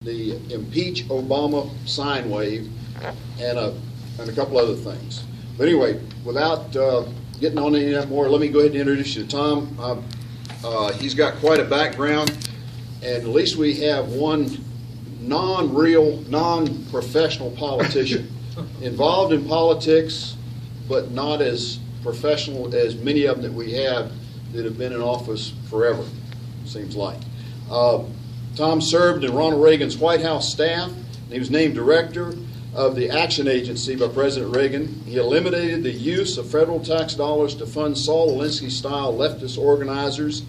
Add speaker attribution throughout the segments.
Speaker 1: the impeach Obama sign wave, and a couple other things. But anyway, without getting on any of that more, let me go ahead and introduce you to Tom. He's got quite a background, and at least we have one non-real, non-professional politician involved in politics, but not as professional as many of them that we have that have been in office forever, seems like. Tom served in Ronald Reagan's White House staff, and he was named director of the Action Agency by President Reagan. He eliminated the use of federal tax dollars to fund Saul Alinsky-style leftist organizers.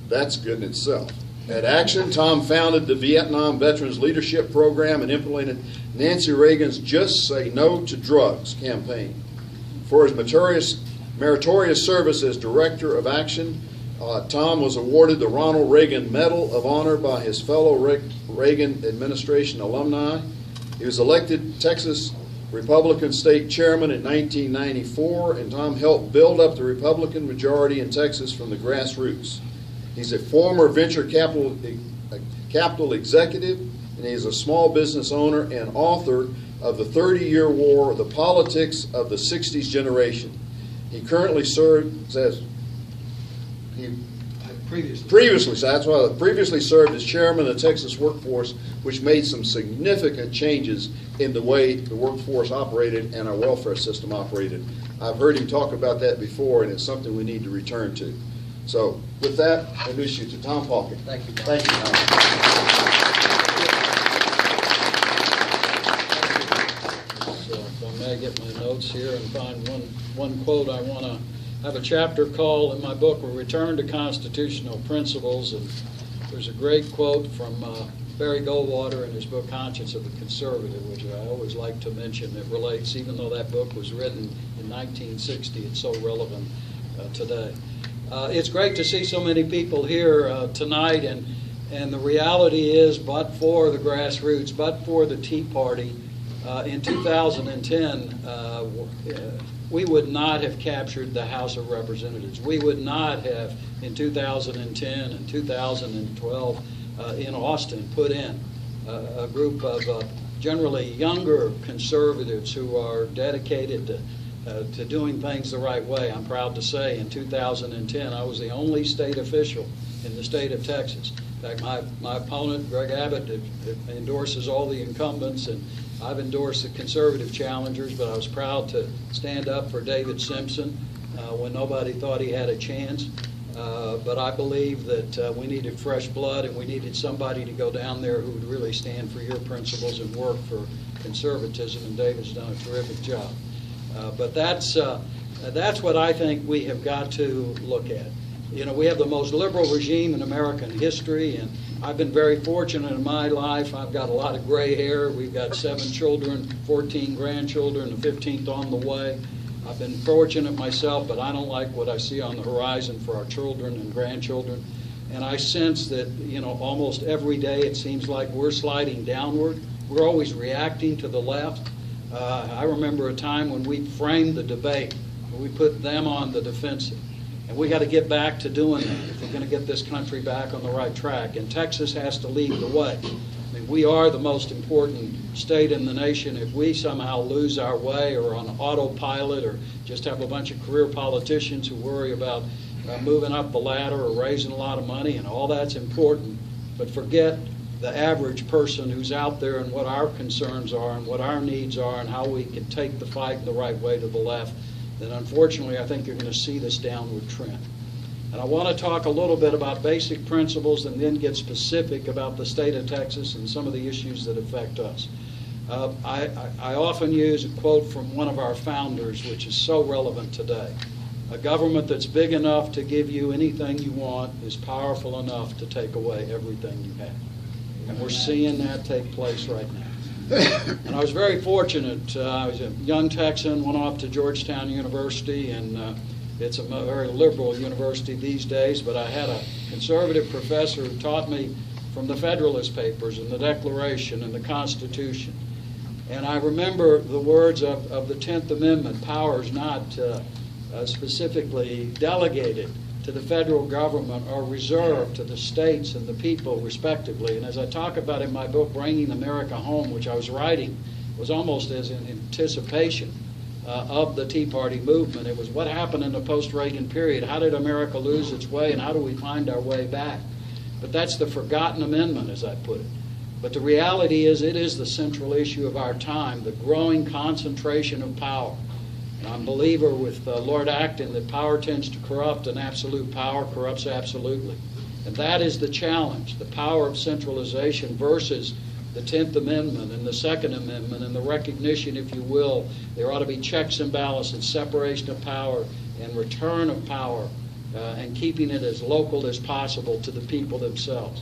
Speaker 1: That's good in itself. At Action, Tom founded the Vietnam Veterans Leadership Program and implemented Nancy Reagan's Just Say No to Drugs campaign. For his meritorious service as director of Action, Tom was awarded the Ronald Reagan Medal of Honor by his fellow Reagan administration alumni. He was elected Texas Republican state chairman in 1994, and Tom helped build up the Republican majority in Texas from the grassroots. He's a former venture capital executive, and he's a small business owner and author of The 30-Year War, The Politics of the 60s Generation. He currently serves as previously served as chairman of the Texas workforce, which made some significant changes in the way the workforce operated and our welfare system operated. I've heard him talk about that before, and it's something we need to return to. So, with that, I introduce you to Tom Paukin.
Speaker 2: Thank you, Tom.
Speaker 1: Thank you, Tom.
Speaker 2: So, if I may get my notes here and find one quote, I want to have a chapter called in my book, Return to Constitutional Principles, and there's a great quote from Barry Goldwater in his book, Conscience of the Conservative, which I always like to mention. It relates, even though that book was written in 1960, it's so relevant today. It's great to see so many people here tonight, and the reality is, but for the grassroots, but for the Tea Party, in 2010, we would not have captured the House of Representatives. We would not have, in 2010 and 2012, in Austin, put in a group of generally younger conservatives who are dedicated to doing things the right way. I'm proud to say in 2010 I was the only state official in the state of Texas. In fact, my opponent, Greg Abbott, endorses all the incumbents, and I've endorsed the conservative challengers, but I was proud to stand up for David Simpson when nobody thought he had a chance. But I believe that we needed fresh blood, and we needed somebody to go down there who would really stand for your principles and work for conservatism, and David's done a terrific job. But that's what I think we have got to look at. You know, we have the most liberal regime in American history, and I've been very fortunate in my life. I've got a lot of gray hair. We've got 7 children, 14 grandchildren, the 15th on the way. I've been fortunate myself, but I don't like what I see on the horizon for our children and grandchildren. And I sense that, you know, almost every day it seems like we're sliding downward. We're always reacting to the left. I remember a time when we framed the debate, when we put them on the defensive. And we got to get back to doing that if we're going to get this country back on the right track. And Texas has to lead the way. I mean, we are the most important state in the nation. If we somehow lose our way or on autopilot or just have a bunch of career politicians who worry about moving up the ladder or raising a lot of money, and all that's important, but forget the average person who's out there and what our concerns are and what our needs are and how we can take the fight the right way to the left, then unfortunately I think you're going to see this downward trend. And I want to talk a little bit about basic principles and then get specific about the state of Texas and some of the issues that affect us. I often use a quote from one of our founders, which is so relevant today. A government that's big enough to give you anything you want is powerful enough to take away everything you have. And we're seeing that take place right now. And I was very fortunate. I was a young Texan, went off to Georgetown University, and it's a very liberal university these days, but I had a conservative professor who taught me from the Federalist Papers and the Declaration and the Constitution. And I remember the words of the 10th Amendment, powers not specifically delegated to the federal government are reserved to the states and the people respectively. And as I talk about in my book, Bringing America Home, which I was writing, was almost as an anticipation of the Tea Party movement. It was what happened in the post-Reagan period. How did America lose its way, and how do we find our way back? But that's the forgotten amendment, as I put it. But the reality is it is the central issue of our time, the growing concentration of power. And I'm a believer with Lord Acton that power tends to corrupt, and absolute power corrupts absolutely. And that is the challenge, the power of centralization versus the 10th Amendment and the Second Amendment and the recognition, if you will, there ought to be checks and balances, separation of power and return of power, and keeping it as local as possible to the people themselves.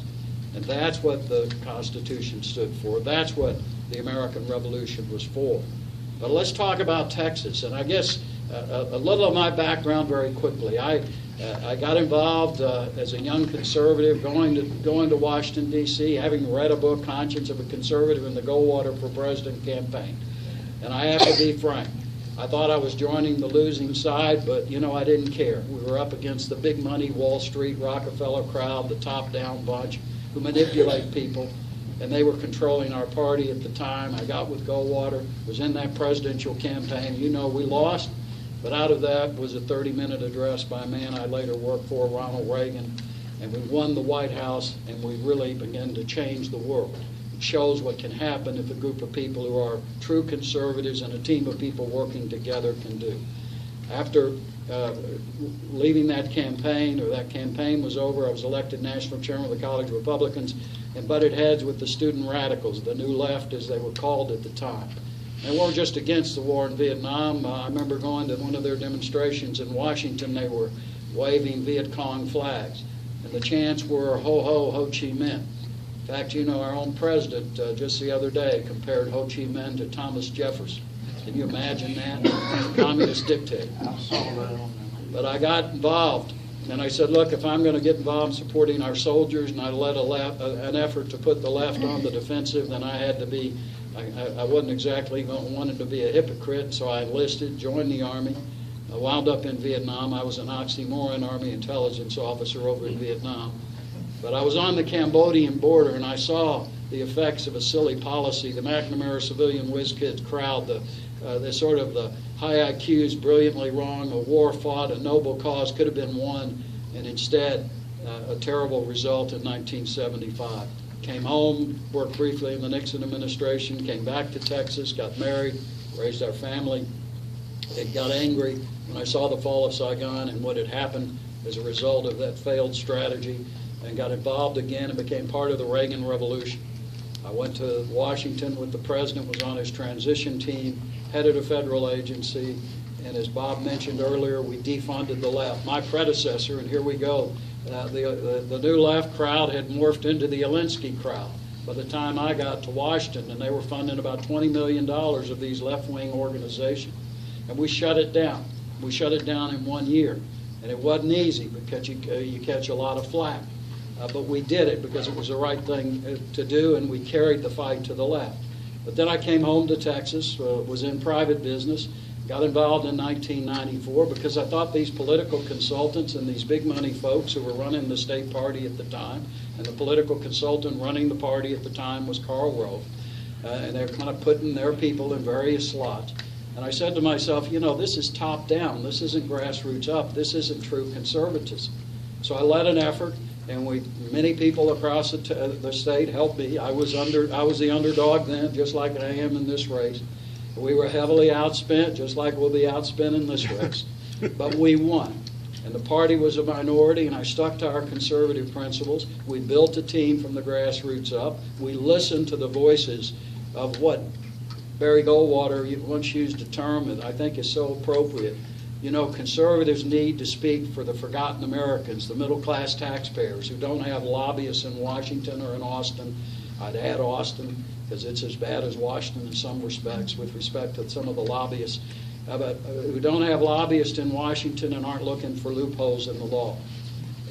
Speaker 2: And that's what the Constitution stood for. That's what the American Revolution was for. But let's talk about Texas. And I guess a little of my background very quickly. I got involved as a young conservative, going to Washington, D.C., having read a book, Conscience of a Conservative, in the Goldwater for President campaign. And I have to be frank, I thought I was joining the losing side, but, you know, I didn't care. We were up against the big money Wall Street, Rockefeller crowd, the top-down bunch who manipulate people, and they were controlling our party at the time. I got with Goldwater, was in that presidential campaign. You know, we lost. But out of that was a 30-minute address by a man I later worked for, Ronald Reagan, and we won the White House, and we really began to change the world. It shows what can happen if a group of people who are true conservatives and a team of people working together can do. After leaving that campaign, or that campaign was over, I was elected national chairman of the College of Republicans and butted heads with the student radicals, the New Left as they were called at the time. They weren't just against the war in Vietnam. I remember going to one of their demonstrations in Washington. They were waving Viet Cong flags. And the chants were, ho, ho, Ho Chi Minh. In fact, you know, our own president just the other day compared Ho Chi Minh to Thomas Jefferson. Can you imagine that? Communist dictator. But I got involved. And I said, look, if I'm going to get involved in supporting our soldiers and I led an effort to put the left on the defensive, then I had to be, I wasn't exactly wanted to be a hypocrite, so I enlisted, joined the Army. I wound up in Vietnam. I was an oxymoron Army intelligence officer over in Vietnam. But I was on the Cambodian border, and I saw the effects of a silly policy, the McNamara civilian whiz kids crowd, the sort of the high IQs brilliantly wrong, a war fought, a noble cause could have been won, and instead a terrible result in 1975. Came home, worked briefly in the Nixon administration, came back to Texas, got married, raised our family. It got angry when I saw the fall of Saigon and what had happened as a result of that failed strategy, and got involved again and became part of the Reagan Revolution. I went to Washington with the president, was on his transition team, headed a federal agency, and as Bob mentioned earlier, we defunded the left. My predecessor, and here we go, the New Left crowd had morphed into the Alinsky crowd by the time I got to Washington, and they were funding about $20 million of these left-wing organizations. And we shut it down. We shut it down in 1 year. And it wasn't easy because you catch a lot of flack. But we did it because it was the right thing to do, and we carried the fight to the left. But then I came home to Texas, was in private business, got involved in 1994 because I thought these political consultants and these big money folks who were running the state party at the time, and the political consultant running the party at the time was Karl Rove, and they're kind of putting their people in various slots. And I said to myself, you know, this is top down, this isn't grassroots up, this isn't true conservatism. So I led an effort, and many people across the state helped me. I was the underdog then, just like I am in this race. We were heavily outspent, just like we'll be outspent in this race. But we won. And the party was a minority, and I stuck to our conservative principles. We built a team from the grassroots up. We listened to the voices of what Barry Goldwater once used a term that I think is so appropriate. You know, conservatives need to speak for the forgotten Americans, the middle-class taxpayers who don't have lobbyists in Washington or in Austin. I'd add Austin because it's as bad as Washington in some respects with respect to some of the lobbyists, but who don't have lobbyists in Washington and aren't looking for loopholes in the law.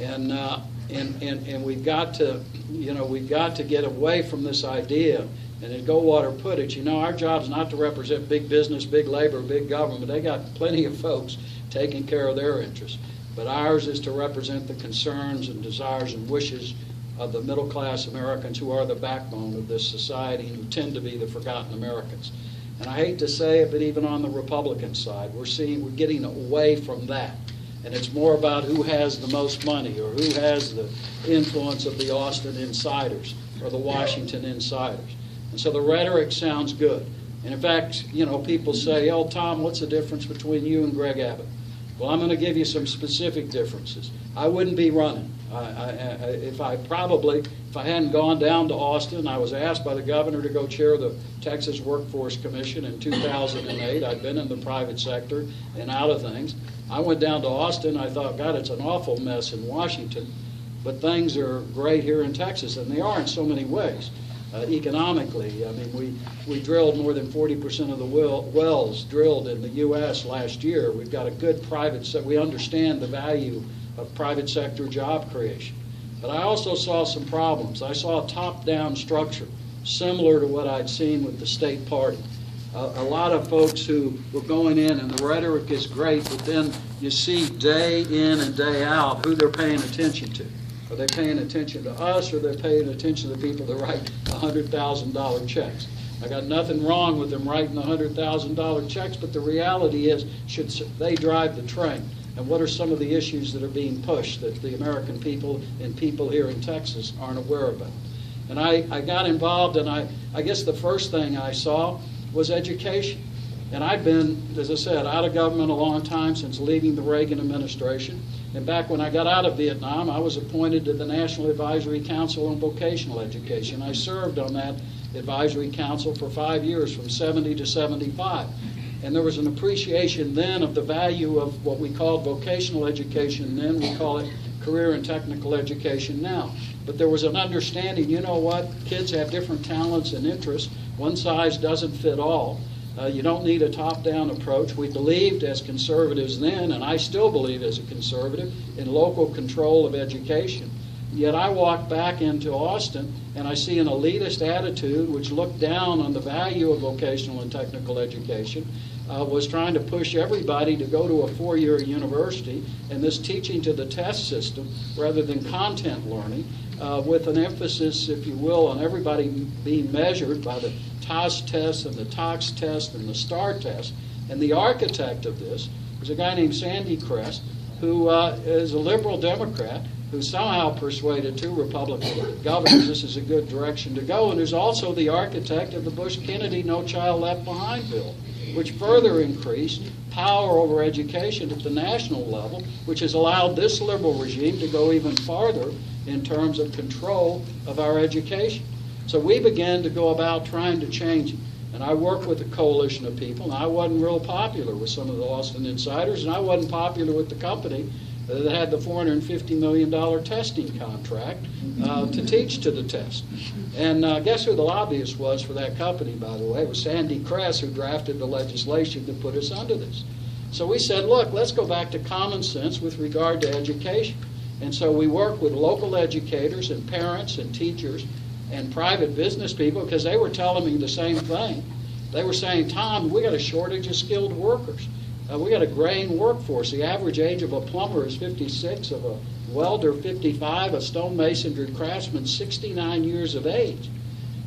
Speaker 2: And we've got to, you know, we've got to get away from this idea. And as Goldwater put it, you know, our job's not to represent big business, big labor, big government. They got plenty of folks taking care of their interests. but ours is to represent the concerns and desires and wishes of the middle-class Americans who are the backbone of this society and who tend to be the forgotten Americans. And I hate to say it, but even on the Republican side, we're getting away from that. And it's more about who has the most money or who has the influence of the Austin insiders or the Washington insiders. And so the rhetoric sounds good. And in fact, you know, people say, oh, Tom, what's the difference between you and Greg Abbott? Well, I'm going to give you some specific differences. I wouldn't be running. If I hadn't gone down to Austin, I was asked by the governor to go chair the Texas Workforce Commission in 2008. I'd been in the private sector and out of things. I went down to Austin. I thought, God, it's an awful mess in Washington, but things are great here in Texas, and they are in so many ways. Economically, I mean, we drilled more than 40% of the wells drilled in the U.S. last year. We've got a good private sector. We understand the value of private sector job creation. But I also saw some problems. I saw a top-down structure similar to what I'd seen with the state party. A lot of folks who were going in, and the rhetoric is great, but then you see day in and day out who they're paying attention to. Are they paying attention to us, or are they paying attention to the people that write $100,000 checks? I got nothing wrong with them writing $100,000 checks, but the reality is, should they drive the train? And what are some of the issues that are being pushed that the American people and people here in Texas aren't aware about? And I got involved, and I guess the first thing I saw was education. And I'd been, as I said, out of government a long time since leaving the Reagan administration. And back when I got out of Vietnam, I was appointed to the National Advisory Council on Vocational Education. I served on that advisory council for 5 years, from 70 to 75. And there was an appreciation then of the value of what we called vocational education then. We call it career and technical education now. But there was an understanding, you know what, kids have different talents and interests. One size doesn't fit all. You don't need a top-down approach. We believed as conservatives then, and I still believe as a conservative, in local control of education. Yet I walk back into Austin and I see an elitist attitude which looked down on the value of vocational and technical education, was trying to push everybody to go to a 4-year university, and this teaching to the test system rather than content learning, with an emphasis, if you will, on everybody being measured by the TOS test and the TOX test and the STAR test. And the architect of this was a guy named Sandy Crest, who is a liberal Democrat who somehow persuaded 2 Republican governors this is a good direction to go, and is also the architect of the Bush-Kennedy No Child Left Behind bill, which further increased power over education at the national level, which has allowed this liberal regime to go even farther in terms of control of our education. So we began to go about trying to change it. And I worked with a coalition of people, and I wasn't real popular with some of the Austin insiders, and I wasn't popular with the company that had the $450 million testing contract to teach to the test. And guess who the lobbyist was for that company, by the way? It was Sandy Crest, who drafted the legislation that put us under this. So we said, look, let's go back to common sense with regard to education. And so we worked with local educators and parents and teachers and private business people, because they were telling me the same thing. They were saying, Tom, we got a shortage of skilled workers. We got a graying workforce. The average age of a plumber is 56, of a welder 55, a stonemasonry craftsman 69 years of age.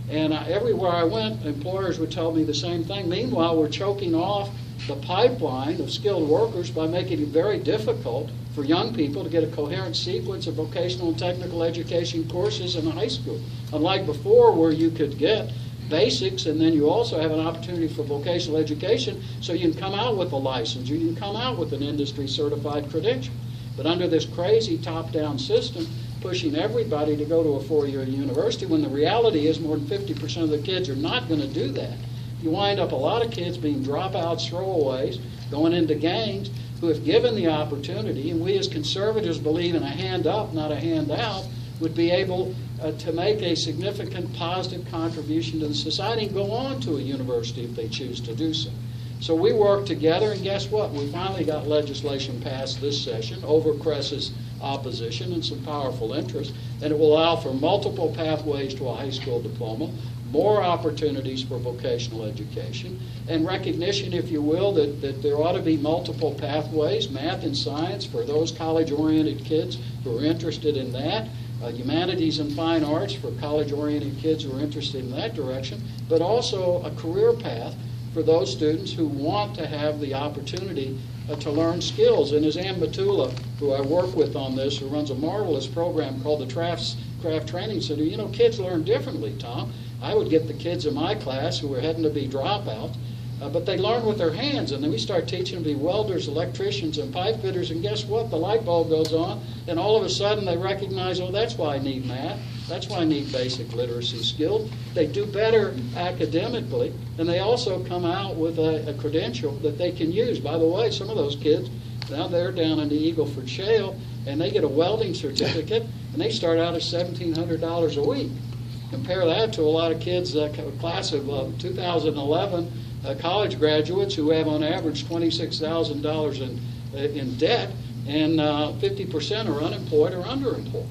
Speaker 2: And everywhere I went, employers would tell me the same thing. Meanwhile, we're choking off the pipeline of skilled workers by making it very difficult for young people to get a coherent sequence of vocational and technical education courses in high school. Unlike before, where you could get basics, and then you also have an opportunity for vocational education, so you can come out with a license, you can come out with an industry certified credential. But under this crazy top-down system, pushing everybody to go to a 4-year university, when the reality is more than 50% of the kids are not going to do that, you wind up a lot of kids being dropouts, throwaways, going into gangs, who, if given the opportunity, and we as conservatives believe in a hand up, not a hand out, would be able to make a significant positive contribution to the society and go on to a university if they choose to do so. So we worked together, and guess what? We finally got legislation passed this session over Crest's opposition and some powerful interest, and it will allow for multiple pathways to a high school diploma, more opportunities for vocational education, and recognition, if you will, that there ought to be multiple pathways, math and science for those college-oriented kids who are interested in that, humanities and fine arts for college-oriented kids who are interested in that direction, but also a career path for those students who want to have the opportunity to learn skills. And as Ann Matula, who I work with on this, who runs a marvelous program called the Craft Training Center, you know, kids learn differently, Tom. I would get the kids in my class who were heading to be dropouts, but they learn with their hands, and then we start teaching them to be welders, electricians, and pipe fitters, and guess what? The light bulb goes on, and all of a sudden they recognize, oh, that's why I need math. That's why I need basic literacy skills. They do better academically, and they also come out with a credential that they can use. By the way, some of those kids, now they're down in the Eagleford Shale, and they get a welding certificate, and they start out at $1,700 a week. Compare that to a lot of kids, a class of 2011 college graduates who have on average $26,000 in debt, and 50% are unemployed or underemployed.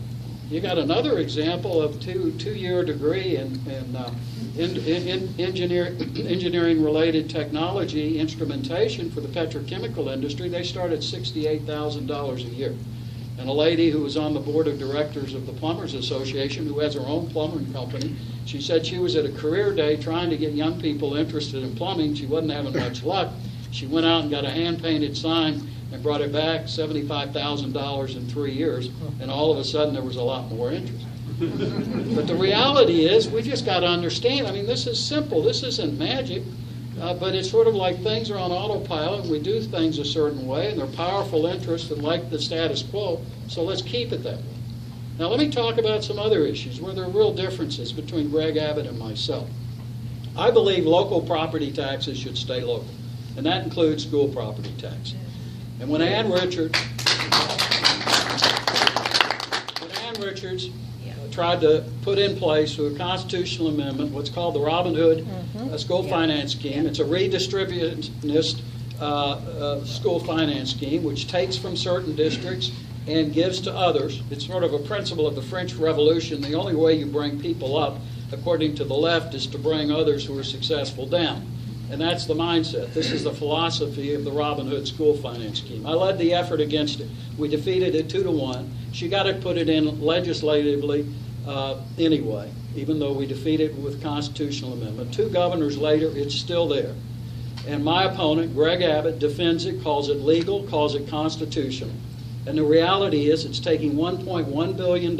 Speaker 2: You got another example of two-year degree in engineering-related technology instrumentation for the petrochemical industry. They start at $68,000 a year. And a lady who was on the board of directors of the Plumbers Association, who has her own plumbing company, she said she was at a career day trying to get young people interested in plumbing. She wasn't having much luck. She went out and got a hand-painted sign and brought it back, $75,000 in 3 years, and all of a sudden there was a lot more interest. But the reality is, we just got to understand, I mean, this is simple. This isn't magic. But it's sort of like things are on autopilot, and we do things a certain way, and they're powerful interests and like the status quo, so let's keep it that way. Now let me talk about some other issues where there are real differences between Greg Abbott and myself. I believe local property taxes should stay local, and that includes school property tax. And when Ann Richards tried to put in place through a constitutional amendment what's called the Robin Hood school finance scheme. It's a redistributionist school finance scheme which takes from certain districts and gives to others. It's sort of a principle of the French Revolution. The only way you bring people up, according to the left, is to bring others who are successful down. And that's the mindset. This is the philosophy of the Robin Hood school finance scheme. I led the effort against it. We defeated it 2-1. She got to put it in legislatively anyway, even though we defeated it with constitutional amendment. 2 governors later, it's still there. And my opponent, Greg Abbott, defends it, calls it legal, calls it constitutional. And the reality is it's taking $1.1 billion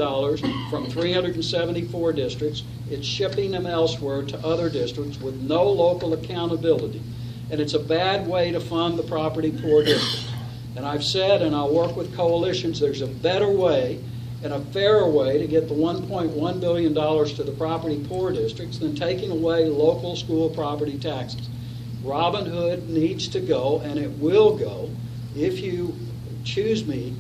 Speaker 2: from 374 districts. It's shipping them elsewhere to other districts with no local accountability. And it's a bad way to fund the property poor districts. And I've said, and I'll work with coalitions, there's a better way and a fairer way to get the $1.1 billion to the property poor districts than taking away local school property taxes. Robin Hood needs to go, and it will go, if you choose me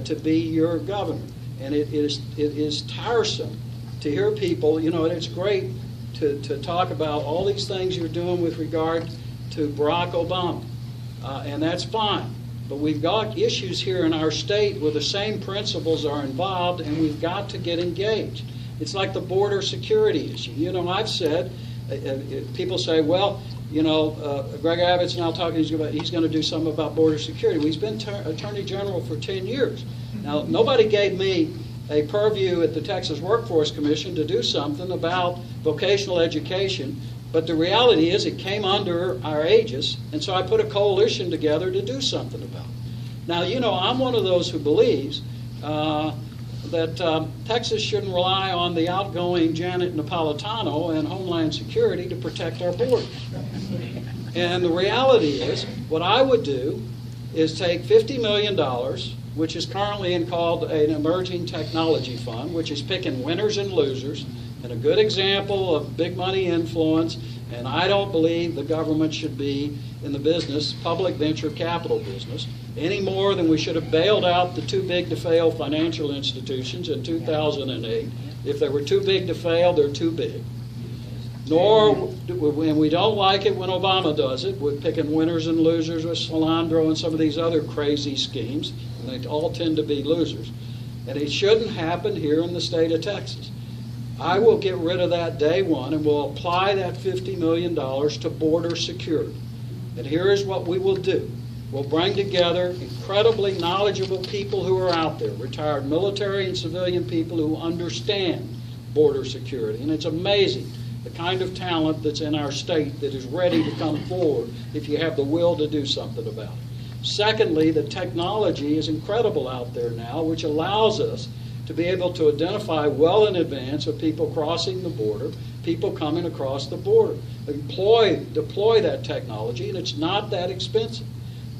Speaker 2: to be your governor. And it is tiresome to hear people, you know, and it's great to talk about all these things you're doing with regard to Barack Obama, and that's fine. But we've got issues here in our state where the same principles are involved, and we've got to get engaged. It's like the border security issue. You know, I've said, people say, well, you know, Greg Abbott's now talking, he's going to do something about border security. Well, he's been Attorney General for 10 years. Now, nobody gave me a purview at the Texas Workforce Commission to do something about vocational education, but the reality is it came under our aegis, and so I put a coalition together to do something about it. Now, you know, I'm one of those who believes that Texas shouldn't rely on the outgoing Janet Napolitano and Homeland Security to protect our borders. And the reality is, what I would do is take $50 million, which is currently called an emerging technology fund, which is picking winners and losers, and a good example of big money influence. And I don't believe the government should be in the business, public venture capital business, any more than we should have bailed out the too big to fail financial institutions in 2008. If they were too big to fail, they're too big. And we don't like it when Obama does it, with picking winners and losers with Solandro and some of these other crazy schemes, and they all tend to be losers. And it shouldn't happen here in the state of Texas. I will get rid of that day one and will apply that $50 million to border security. And here is what we will do. We'll bring together incredibly knowledgeable people who are out there, retired military and civilian people who understand border security. And it's amazing the kind of talent that's in our state that is ready to come forward if you have the will to do something about it. Secondly, the technology is incredible out there now, which allows us to be able to identify well in advance of people crossing the border, people coming across the border. Deploy that technology, and it's not that expensive.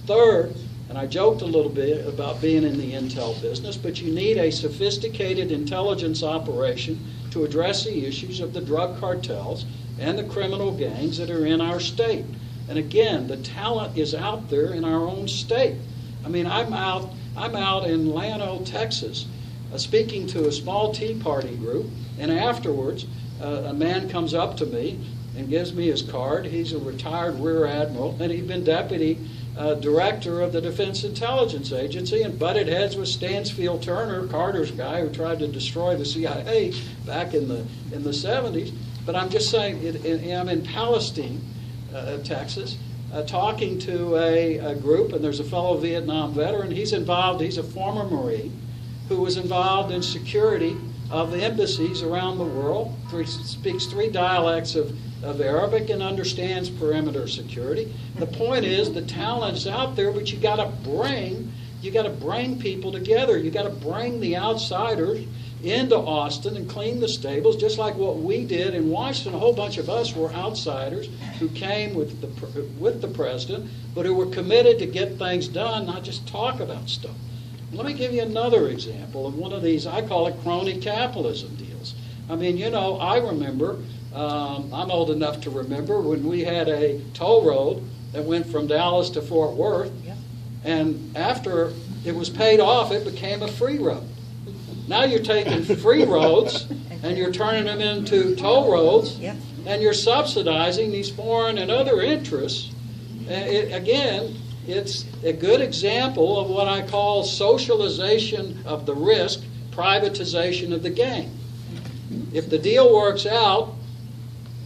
Speaker 2: Third, and I joked a little bit about being in the intel business, but you need a sophisticated intelligence operation to address the issues of the drug cartels and the criminal gangs that are in our state. And again, the talent is out there in our own state. I mean, I'm out in Llano, Texas, speaking to a small Tea Party group, and afterwards, a man comes up to me and gives me his card. He's a retired rear admiral, and he'd been deputy director of the Defense Intelligence Agency and butted heads with Stansfield Turner, Carter's guy who tried to destroy the CIA back in the 70s. But I'm just saying, I'm in Palestine, Texas, talking to a group, and there's a fellow Vietnam veteran. He's involved, he's a former Marine who was involved in security of the embassies around the world, speaks 3 dialects of Arabic and understands perimeter security. The point is the talent's out there, but you got to bring people together. You got to bring the outsiders into Austin and clean the stables, just like what we did in Washington. A whole bunch of us were outsiders who came with the president, but who were committed to get things done, not just talk about stuff. Let me give you another example of one of these, I call it crony capitalism deals. I mean, you know, I remember, I'm old enough to remember when we had a toll road that went from Dallas to Fort Worth, and after it was paid off, it became a free road. Now you're taking free roads and you're turning them into toll roads, and you're subsidizing these foreign and other interests. Again, it's a good example of what I call socialization of the risk, privatization of the gain. If the deal works out,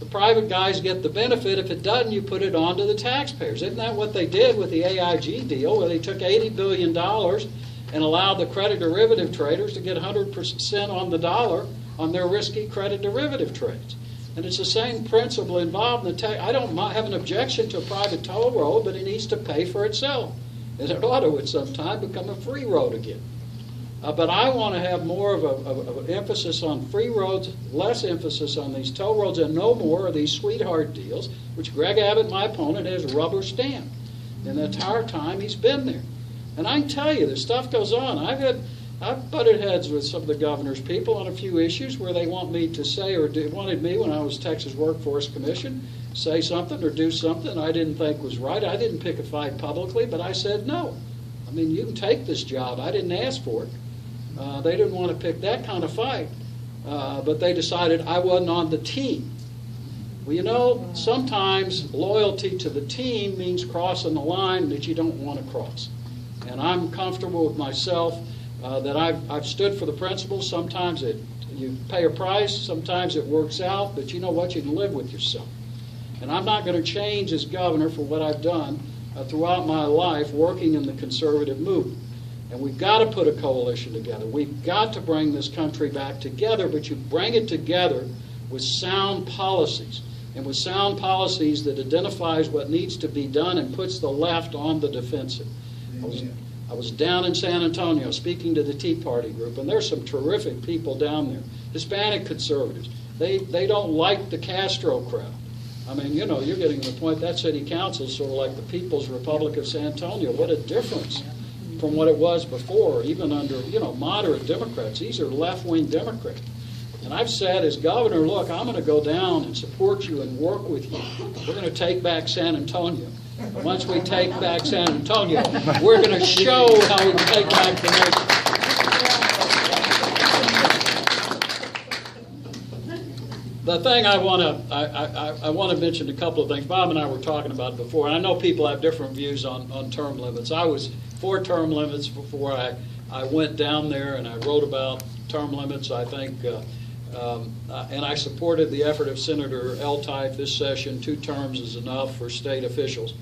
Speaker 2: the private guys get the benefit. If it doesn't, you put it on to the taxpayers. Isn't that what they did with the AIG deal, where they took $80 billion and allowed the credit derivative traders to get 100% on the dollar on their risky credit derivative trades? And it's the same principle involved in the I don't have an objection to a private toll road, but it needs to pay for itself. And it ought to at some time become a free road again. But I want to have more of an emphasis on free roads, less emphasis on these toll roads, and no more of these sweetheart deals, which Greg Abbott, my opponent, has rubber stamped. And the entire time he's been there. And I can tell you, this stuff goes on. I've butted heads with some of the governor's people on a few issues where they want me to say or wanted me, when I was Texas Workforce Commission, say something or do something I didn't think was right. I didn't pick a fight publicly, but I said no. I mean, you can take this job. I didn't ask for it. They didn't want to pick that kind of fight, but they decided I wasn't on the team. Well, you know, sometimes loyalty to the team means crossing the line that you don't want to cross. And I'm comfortable with myself that I've stood for the principles. Sometimes you pay a price, sometimes it works out, but you know what? You can live with yourself. And I'm not going to change as governor for what I've done throughout my life working in the conservative movement. And we've got to put a coalition together. We've got to bring this country back together, but you bring it together with sound policies, and with sound policies that identifies what needs to be done and puts the left on the defensive. I was down in San Antonio speaking to the Tea Party group, and there's some terrific people down there, Hispanic conservatives. They don't like the Castro crowd. I mean, you know, you're getting to the point that city council is sort of like the People's Republic of San Antonio. What a difference from what it was before, even under, you know, moderate Democrats. These are left-wing Democrats. And I've said as governor, look, I'm going to go down and support you and work with you. We're going to take back San Antonio. And once we take back San Antonio, we're going to show how we can take back the nation. The thing I want to mention a couple of things. Bob and I were talking about it before, and I know people have different views on term limits. I was for term limits before I went down there, and I wrote about term limits. I think And I supported the effort of Senator Eltife this session. 2 terms is enough for state officials.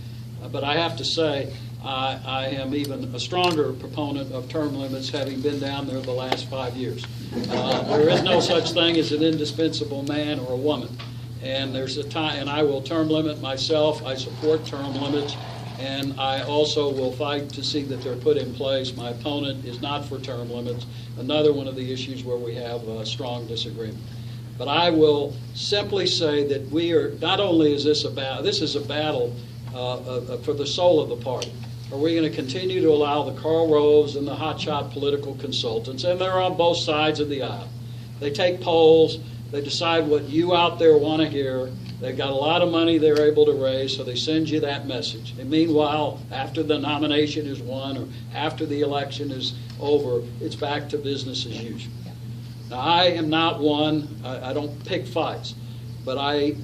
Speaker 2: But I have to say, I am even a stronger proponent of term limits, having been down there the last 5 years. There is no such thing as an indispensable man or a woman. And there's a time, and I will term limit myself. I support term limits. And I also will fight to see that they're put in place. My opponent is not for term limits, another one of the issues where we have a strong disagreement. But I will simply say that we are, not only is this is a battle for the soul of the party. Are we going to continue to allow the Karl Roves and the hotshot political consultants, and they're on both sides of the aisle. They take polls, they decide what you out there want to hear. They've got a lot of money they're able to raise, so they send you that message. And meanwhile, after the nomination is won or after the election is over, it's back to business as usual. Now, I am not one, I don't pick fights, but I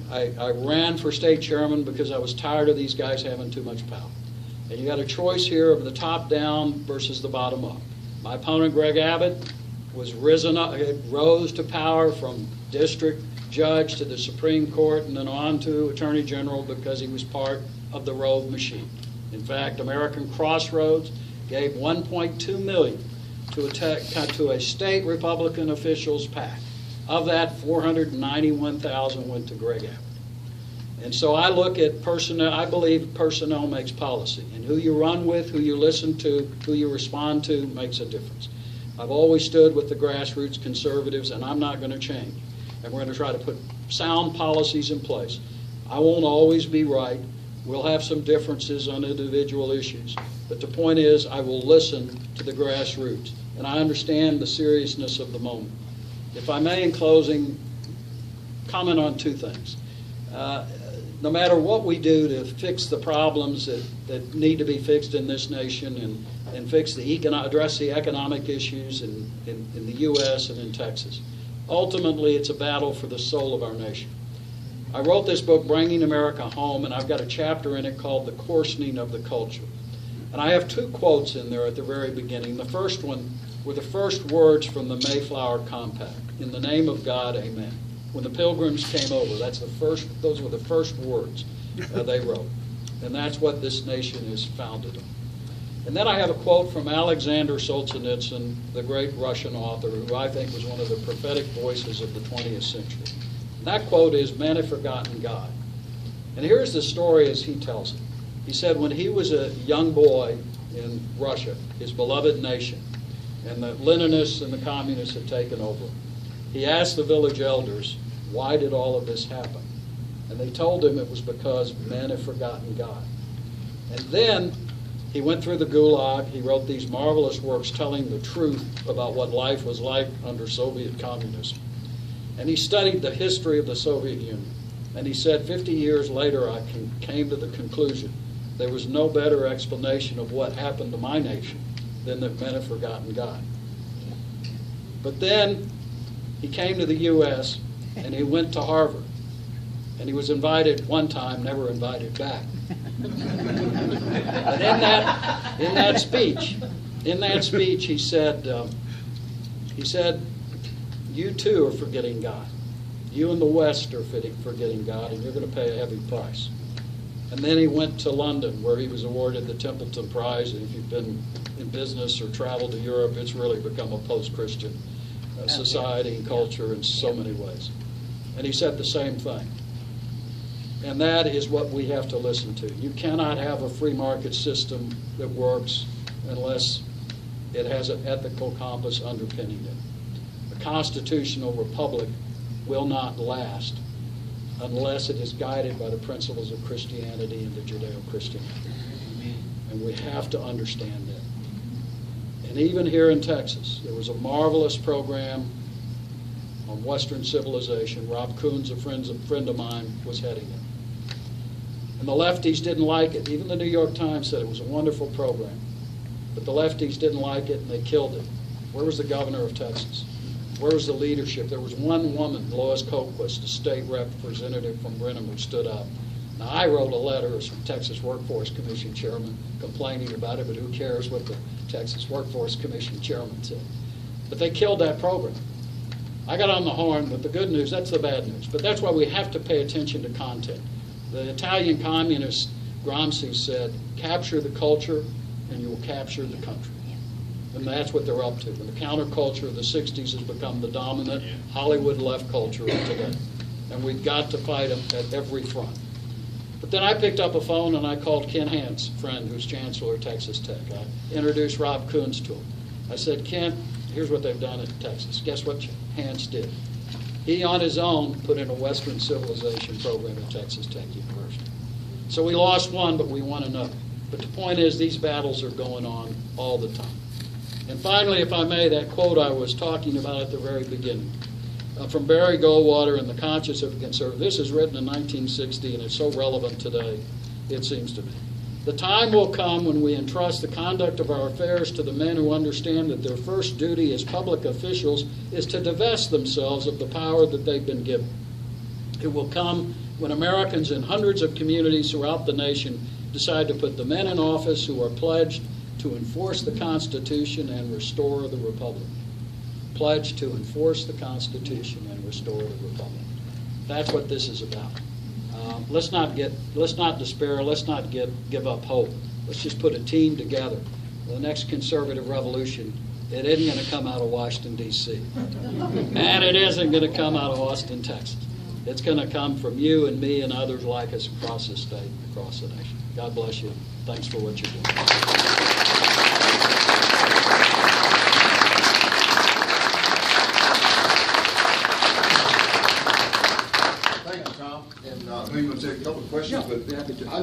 Speaker 2: ran for state chairman because I was tired of these guys having too much power. And you got a choice here of the top down versus the bottom up. My opponent, Greg Abbott, rose to power from district judge to the Supreme Court and then on to Attorney General because he was part of the Rove machine. In fact, American Crossroads gave $1.2 million to a state Republican officials PAC. Of that, $491,000 went to Greg Abbott. And so I look at personnel. I believe personnel makes policy, and who you run with, who you listen to, who you respond to makes a difference. I've always stood with the grassroots conservatives, and I'm not going to change. And we're going to try to put sound policies in place. I won't always be right. We'll have some differences on individual issues. But the point is, I will listen to the grassroots. And I understand the seriousness of the moment. If I may, in closing, comment on 2 things. No matter what we do to fix the problems that need to be fixed in this nation and address the economic issues in the U.S. and in Texas, ultimately, it's a battle for the soul of our nation. I wrote this book, Bringing America Home, and I've got a chapter in it called The Coarsening of the Culture. And I have 2 quotes in there at the very beginning. The first one were the first words from the Mayflower Compact. In the name of God, amen. When the Pilgrims came over, those were the first words they wrote. And that's what this nation is founded on. And then I have a quote from Alexander Solzhenitsyn, the great Russian author, who I think was one of the prophetic voices of the 20th century. That quote is, "Men have forgotten God." And here's the story as he tells it. He said when he was a young boy in Russia, his beloved nation, and the Leninists and the communists had taken over, he asked the village elders, why did all of this happen? And they told him it was because men have forgotten God. And then he went through the Gulag. He wrote these marvelous works telling the truth about what life was like under Soviet communism. And he studied the history of the Soviet Union. And he said 50 years later I came to the conclusion there was no better explanation of what happened to my nation than that men have forgotten God. But then he came to the U.S. and he went to Harvard. And he was invited one time, never invited back. But in that speech, he said, you too are forgetting God. You in the West are forgetting God, and you're going to pay a heavy price. And then he went to London, where he was awarded the Templeton Prize. And if you've been in business or traveled to Europe, it's really become a post-Christian society and culture in so many ways. And he said the same thing. And that is what we have to listen to. You cannot have a free market system that works unless it has an ethical compass underpinning it. A constitutional republic will not last unless it is guided by the principles of Christianity and the Judeo-Christianity. And we have to understand that. And even here in Texas, there was a marvelous program on Western civilization. Rob Coons, a friend of mine, was heading it. And the lefties didn't like it. Even the New York Times said it was a wonderful program. But the lefties didn't like it, and they killed it. Where was the governor of Texas? Where was the leadership? There was one woman, Lois Coquist, a state representative from Brenham, who stood up. Now, I wrote a letter as Texas Workforce Commission chairman complaining about it, but who cares what the Texas Workforce Commission chairman said? But they killed that program. I got on the horn with the good news. That's the bad news. But that's why we have to pay attention to content. The Italian communist Gramsci said, capture the culture and you will capture the country. And that's what they're up to. And the counterculture of the 60s has become the dominant Hollywood left culture of today. And we've got to fight them at every front. But then I picked up a phone and I called Ken Hance, friend who's chancellor of Texas Tech. I introduced Rob Coons to him. I said, Ken, here's what they've done at Texas. Guess what Hance did? He, on his own, put in a Western civilization program at Texas Tech University. So we lost one, but we won another. But the point is, these battles are going on all the time. And finally, if I may, that quote I was talking about at the very beginning, from Barry Goldwater in The Conscience of a Conservative. This is written in 1960, and it's so relevant today, it seems to me. The time will come when we entrust the conduct of our affairs to the men who understand that their first duty as public officials is to divest themselves of the power that they've been given. It will come when Americans in hundreds of communities throughout the nation decide to put the men in office who are pledged to enforce the Constitution and restore the Republic. Pledged to enforce the Constitution and restore the Republic. That's what this is about. Let's not despair. Let's not give up hope. Let's just put a team together. The next conservative revolution, it isn't going to come out of Washington, D.C. And it isn't going to come out of Austin, Texas. It's going to come from you and me and others like us across the state, across the nation. God bless you. Thanks for what you're doing.
Speaker 1: Thank you, Tom. And I'm going to take a couple of questions, but